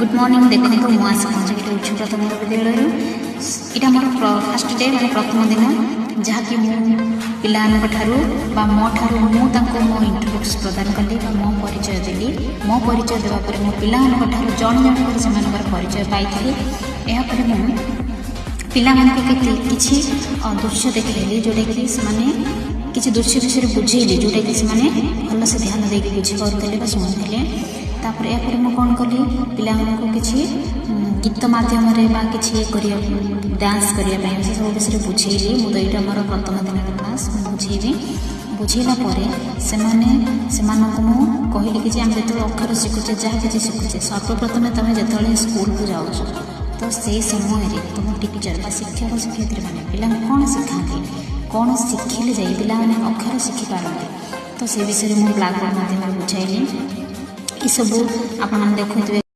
Good morning देखो मुझे आस पहुँचे उच्च प्रथम विद्यालय यहाँ मोर फास्ट डे मैंने प्रथम दिन जहाँकि पिला मो ठार मो इंट्रोडक्स प्रदान कली मो परिचय देली मो परिचय देवापर मो पिला जन जन से परिचय पाई यापर पिला किसी दृश्य देखली जोटा कि किसी दृश्य विषय बुझेली जोटा कि भल से ध्यान देकी बुझीपारे शुणुले तापर यापर मुझे कौन कली पिला किसी गीत माध्यम किसी डांस करने से सब विषय बुझेली मुझे यहाँ मोर प्रथम दिन क्लास बुझेली बुझेला से कहली कि आम जो अक्षर शिखुचे जहाँ किसी शिखुचे सर्वप्रथम तुम जो स्कूल को जाऊँ तो से समय तुम टीचर शिक्षक शिक्षयित्री मैंने पिला कौन शिखाती कौन शिखिले जाए पिला अक्षर शिखि पारती तो से विषय मुझे ब्लैक बोर्ड माध्यम बुझाइली ये सब आप देखुए।